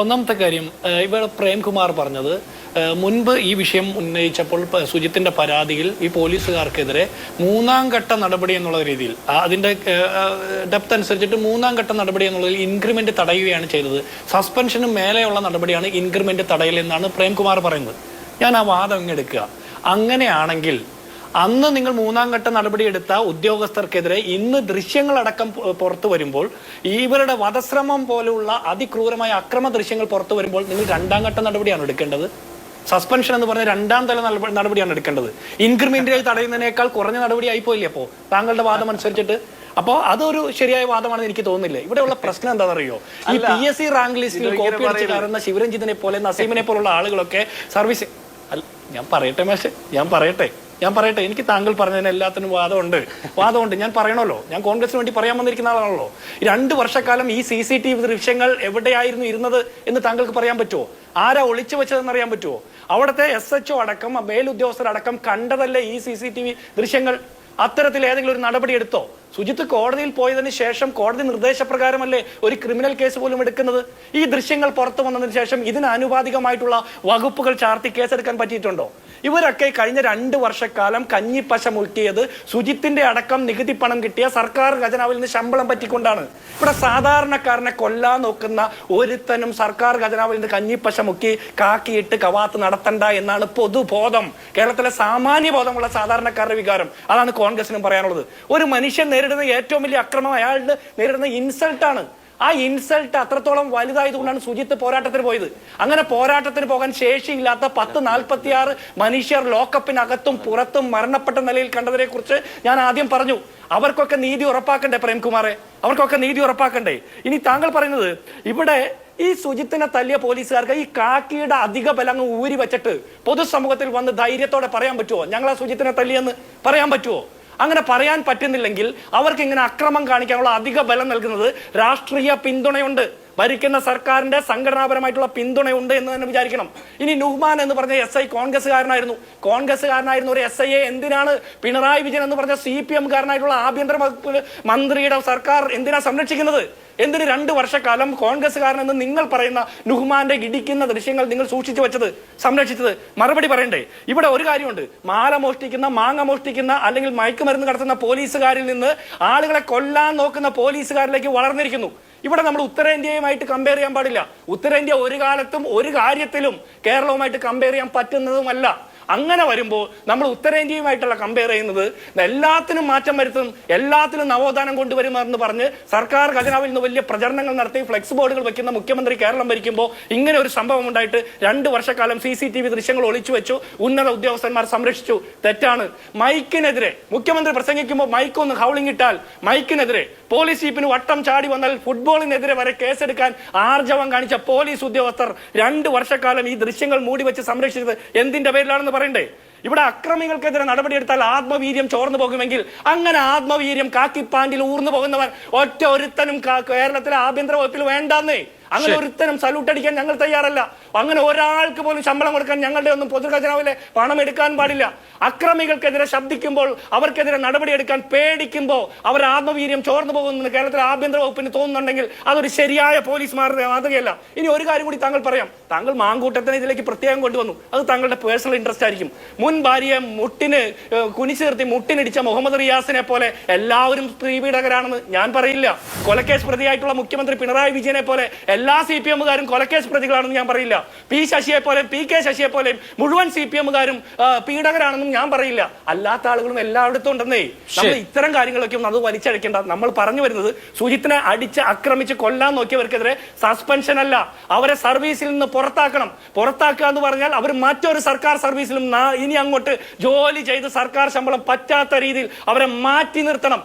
ഒന്നാമത്തെ കാര്യം ഇവിടെ പ്രേംകുമാർ പറഞ്ഞത് മുൻപ് ഈ വിഷയം ഉന്നയിച്ചപ്പോൾ സുജിത്തിന്റെ പരാതിയിൽ ഈ പോലീസുകാർക്കെതിരെ മൂന്നാം ഘട്ട നടപടി എന്നുള്ള രീതിയിൽ അതിന്റെ ഡെപ്ത് അനുസരിച്ചിട്ട് മൂന്നാം ഘട്ട നടപടി എന്നുള്ളതിൽ ഇൻക്രിമെന്റ് തടയുകയാണ് ചെയ്തത്. സസ്പെൻഷനും മേലെയുള്ള നടപടിയാണ് ഇൻക്രിമെന്റ് തടയൽ എന്നാണ് പ്രേംകുമാർ പറയുന്നത്. ഞാൻ ആ വാദം ഇങ്ങെടുക്കുക. അങ്ങനെയാണെങ്കിൽ അന്ന് നിങ്ങൾ മൂന്നാം ഘട്ട നടപടി എടുത്ത ഉദ്യോഗസ്ഥർക്കെതിരെ ഇന്ന് ദൃശ്യങ്ങളടക്കം പുറത്തു വരുമ്പോൾ, ഇവരുടെ വധശ്രമം പോലുള്ള അതിക്രൂരമായ അക്രമ ദൃശ്യങ്ങൾ പുറത്തു വരുമ്പോൾ നിങ്ങൾ രണ്ടാം ഘട്ട നടപടിയാണ് എടുക്കേണ്ടത്. സസ്പെൻഷൻ എന്ന് പറഞ്ഞ രണ്ടാം തല നടപടിയാണ് എടുക്കേണ്ടത്. ഇൻക്രിമെന്റായി തടയുന്നതിനേക്കാൾ കുറഞ്ഞ നടപടി ആയിപ്പോയില്ലേ അപ്പോ താങ്കളുടെ വാദം അനുസരിച്ചിട്ട്? അപ്പോ അതൊരു ശരിയായ വാദമാണെന്ന് എനിക്ക് തോന്നുന്നില്ല. ഇവിടെയുള്ള പ്രശ്നം എന്താണെന്നറിയോ? ഈ PSC റാങ്ക് ലിസ്റ്റിൽ കോപ്പി അടിച്ച് കയറുന്ന ശിവരഞ്ജിത്തിനെ പോലെ നസീമിനെ പോലുള്ള ആളുകളൊക്കെ സർവീസ് ഞാൻ പറയട്ടെ എനിക്ക് താങ്കൾ പറഞ്ഞതിന് എല്ലാത്തിനും വാദമുണ്ട്. ഞാൻ പറയണല്ലോ, ഞാൻ കോൺഗ്രസിന് വേണ്ടി പറയാൻ വന്നിരിക്കുന്ന ആളാണല്ലോ. 2 വർഷക്കാലം ഈ CCTV ദൃശ്യങ്ങൾ എവിടെയായിരുന്നു ഇരുന്നത് എന്ന് താങ്കൾക്ക് പറയാൻ പറ്റുമോ? ആരാ ഒളിച്ചു വെച്ചതെന്ന് അറിയാൻ പറ്റുമോ? അവിടുത്തെ SHO അടക്കം മേലുദ്യോഗസ്ഥരടക്കം കണ്ടതല്ലേ ഈ CCTV ദൃശ്യങ്ങൾ? അത്തരത്തിൽ ഏതെങ്കിലും ഒരു നടപടി എടുത്തോ? സുജിത്ത് കോടതിയിൽ പോയതിനു ശേഷം കോടതി നിർദ്ദേശപ്രകാരമല്ലേ ഒരു ക്രിമിനൽ കേസ് പോലും എടുക്കുന്നത്? ഈ ദൃശ്യങ്ങൾ പുറത്തു വന്നതിന് ശേഷം ഇതിന് ആനുപാതികമായിട്ടുള്ള വകുപ്പുകൾ ചാർത്തി കേസെടുക്കാൻ പറ്റിയിട്ടുണ്ടോ? ഇവരൊക്കെ കഴിഞ്ഞ 2 വർഷക്കാലം കഞ്ഞിപ്പശ മുക്കിയത് സുജിത്തിന്റെ അടക്കം നികുതി പണം കിട്ടിയ സർക്കാർ ഖജനാവിൽ നിന്ന് ശമ്പളം പറ്റിക്കൊണ്ടാണ്. ഇവിടെ സാധാരണക്കാരനെ കൊല്ലാൻ നോക്കുന്ന ഒരുത്തനും സർക്കാർ ഖജനാവിൽ നിന്ന് കഞ്ഞിപ്പശ മുക്കി കാക്കിയിട്ട് കവാത്ത് നടത്തണ്ട എന്നാണ് പൊതുബോധം. കേരളത്തിലെ സാമാന്യ ബോധമുള്ള സാധാരണക്കാരുടെ വികാരം. അതാണ് കോൺഗ്രസിനും പറയാനുള്ളത്. ഒരു മനുഷ്യൻ നേരിടുന്ന ഏറ്റവും വലിയ അക്രമം അയാളുടെ നേരിടുന്ന ഇൻസൾട്ടാണ്. ആ ഇൻസൾട്ട് അത്രത്തോളം വലുതായതുകൊണ്ടാണ് സുജിത്ത് പോരാട്ടത്തിന് പോയത്. അങ്ങനെ പോരാട്ടത്തിന് പോകാൻ ശേഷിയില്ലാത്ത 1046 മനുഷ്യർ ലോക്കപ്പിനകത്തും പുറത്തും മരണപ്പെട്ട നിലയിൽ കണ്ടതിനെ കുറിച്ച് ഞാൻ ആദ്യം പറഞ്ഞു. അവർക്കൊക്കെ നീതി ഉറപ്പാക്കണ്ടേ പ്രേംകുമാറെ? അവർക്കൊക്കെ നീതി ഉറപ്പാക്കണ്ടേ? ഇനി താങ്കൾ പറയുന്നത് ഇവിടെ ഈ സുജിത്തിനെ തല്ലിയ പോലീസുകാർക്ക് ഈ കാക്കിയുടെ അധിക ബലം ഊരി വെച്ചിട്ട് പൊതുസമൂഹത്തിൽ വന്ന് ധൈര്യത്തോടെ പറയാൻ പറ്റുമോ ഞങ്ങൾ ആ സുജിത്തിനെ തല്ലിയെന്ന് പറയാൻ പറ്റുമോ? അങ്ങനെ പറയാൻ പറ്റുന്നില്ലെങ്കിൽ അവർക്ക് ഇങ്ങനെ അക്രമം കാണിക്കാനുള്ള അധിക ബലം നൽകുന്നത് രാഷ്ട്രീയ പിന്തുണയുണ്ട്, ഭരിക്കുന്ന സർക്കാരിന്റെ സംഘടനാപരമായിട്ടുള്ള പിന്തുണയുണ്ട് എന്ന് തന്നെ വിചാരിക്കണം. ഇനി നുഹ്മാൻ എന്ന് പറഞ്ഞ SI കോൺഗ്രസ്സുകാരനായിരുന്നു ഒരു SIയെ എന്തിനാണ് പിണറായി വിജയൻ എന്ന് പറഞ്ഞ CPM കാരനായിട്ടുള്ള ആഭ്യന്തര വകുപ്പ് മന്ത്രിയുടെ സർക്കാർ എന്തിനാ സംരക്ഷിക്കുന്നത്? എന്തിന് 2 വർഷക്കാലം കോൺഗ്രസ്സുകാരനെന്ന് നിങ്ങൾ പറയുന്ന നുഹ്മാന്റെ ഇടിക്കുന്ന ദൃശ്യങ്ങൾ നിങ്ങൾ സൂക്ഷിച്ചു വെച്ചത്, സംരക്ഷിച്ചത്? മറുപടി പറയണ്ടേ? ഇവിടെ ഒരു കാര്യമുണ്ട്. മാല മോഷ്ടിക്കുന്ന, മാങ്ങ മോഷ്ടിക്കുന്ന, അല്ലെങ്കിൽ മയക്കുമരുന്ന് കടത്തുന്ന പോലീസുകാരിൽ നിന്ന് ആളുകളെ കൊല്ലാൻ നോക്കുന്ന പോലീസുകാരിലേക്ക് വളർന്നിരിക്കുന്നു. ഇവിടെ നമ്മൾ ഉത്തരേന്ത്യയുമായിട്ട് കമ്പയർ ചെയ്യാൻ പാടില്ല. ഉത്തരേന്ത്യ ഒരു കാലത്തും ഒരു കാര്യത്തിലും കേരളവുമായിട്ട് കമ്പയർ ചെയ്യാൻ പറ്റുന്നതുമല്ല. അങ്ങനെ വരുമ്പോൾ നമ്മൾ ഉത്തരേന്ത്യയുമായിട്ടുള്ള കമ്പയർ ചെയ്യുന്നത് എല്ലാത്തിനും മാറ്റം വരുത്തും, എല്ലാത്തിനും നവോത്ഥാനം കൊണ്ടുവരുമെന്ന് പറഞ്ഞ് സർക്കാർ ഖജനാവിൽ നിന്ന് വലിയ പ്രചരണങ്ങൾ നടത്തി ഫ്ലെക്സ് ബോർഡുകൾ വെക്കുന്ന മുഖ്യമന്ത്രി കേരളം ഭരിക്കുമ്പോൾ ഇങ്ങനെ ഒരു സംഭവം ഉണ്ടായിട്ട് 2 വർഷക്കാലം CCTV ദൃശ്യങ്ങൾ ഒളിച്ചു വെച്ചു, ഉന്നത ഉദ്യോഗസ്ഥന്മാർ സംരക്ഷിച്ചു. തെറ്റാണ്. മൈക്കിനെതിരെ മുഖ്യമന്ത്രി പ്രസംഗിക്കുമ്പോൾ മൈക്കൊന്ന് ഹൗളിംഗ് ഇട്ടാൽ മൈക്കിനെതിരെ പോലീസ് ജീപ്പിന് വട്ടം ചാടി വന്നാൽ ഫുട്ബോളിനെതിരെ വരെ കേസെടുക്കാൻ ആർജവം കാണിച്ച പോലീസ് ഉദ്യോഗസ്ഥർ 2 വർഷക്കാലം ഈ ദൃശ്യങ്ങൾ മൂടി വെച്ച് സംരക്ഷിച്ചത് എന്തിന്റെ പേരിലാണെന്ന് പറയണ്ടേ? ഇവിടെ അക്രമികൾക്കെതിരെ നടപടിയെടുത്താൽ ആത്മവീര്യം ചോർന്നു പോകുമെങ്കിൽ അങ്ങനെ ആത്മവീര്യം കാക്കിപ്പാൻഡിൽ ഊർന്നു പോകുന്നവൻ ഒറ്റ ഒരുത്തനും കേരളത്തിലെ ആഭ്യന്തര വകുപ്പിൽ വേണ്ടാന്നേ. അങ്ങനെ ഒരുത്തനും സല്യൂട്ട് അടിക്കാൻ ഞങ്ങൾ തയ്യാറല്ല. അങ്ങനെ ഒരാൾക്ക് പോലും ശമ്പളം കൊടുക്കാൻ ഞങ്ങളുടെ ഒന്നും പൊതുഖജനാവിലെ പണം എടുക്കാൻ പാടില്ല. അക്രമികൾക്കെതിരെ ശബ്ദിക്കുമ്പോൾ, അവർക്കെതിരെ നടപടിയെടുക്കാൻ പേടിക്കുമ്പോൾ അവർ ആത്മവീര്യം ചോർന്നു പോകുമെന്ന് കേരളത്തിലെ ആഭ്യന്തര വകുപ്പിന് തോന്നുന്നുണ്ടെങ്കിൽ അതൊരു ശരിയായ പോലീസ് മാതൃകയല്ല. ഇനി ഒരു കാര്യം കൂടി താങ്കൾ പറയാം. താങ്കൾ മാങ്കൂട്ടത്തിനെ ഇതിലേക്ക് പ്രത്യേകം കൊണ്ടുവന്നു. അത് താങ്കളുടെ പേഴ്സണൽ ഇൻട്രസ്റ്റ് ആയിരിക്കും. മുൻ ഭാര്യയെ മുട്ടിന് കുനിച്ചു നിർത്തി മുട്ടിനിടിച്ച മുഹമ്മദ് റിയാസിനെ പോലെ എല്ലാവരും സ്ത്രീപീഡകരാണെന്ന് ഞാൻ പറയില്ല. കൊലക്കേസ് പ്രതിയായിട്ടുള്ള മുഖ്യമന്ത്രി പിണറായി വിജയനെ പോലെ എല്ലാ CPM-കാരും കൊലക്കേസ് പ്രതികളാണെന്ന് ഞാൻ പറയില്ല. PK ശശിയെ പോലെ മുഴുവൻ CPM-കാരും പീഡകരാണെന്നും ഞാൻ പറയില്ല. അല്ലാത്ത ആളുകളും എല്ലായിടത്തും ഉണ്ടെന്നേ. നമ്മൾ ഇത്തരം കാര്യങ്ങളൊക്കെ ഒന്നും അത് വലിച്ചഴക്കേണ്ട. നമ്മൾ പറഞ്ഞു വരുന്നത് സുജിത്തിനെ അടിച്ച് ആക്രമിച്ച് കൊല്ലാൻ നോക്കിയവർക്കെതിരെ സസ്പെൻഷൻ അല്ല, അവരെ സർവീസിൽ നിന്ന് പുറത്താക്കുക എന്ന് പറഞ്ഞാൽ അവർ മറ്റൊരു സർക്കാർ സർവീസിലും ഇനി അങ്ങോട്ട് ജോലി ചെയ്ത് സർക്കാർ ശമ്പളം പറ്റാത്ത രീതിയിൽ അവരെ മാറ്റി നിർത്തണം.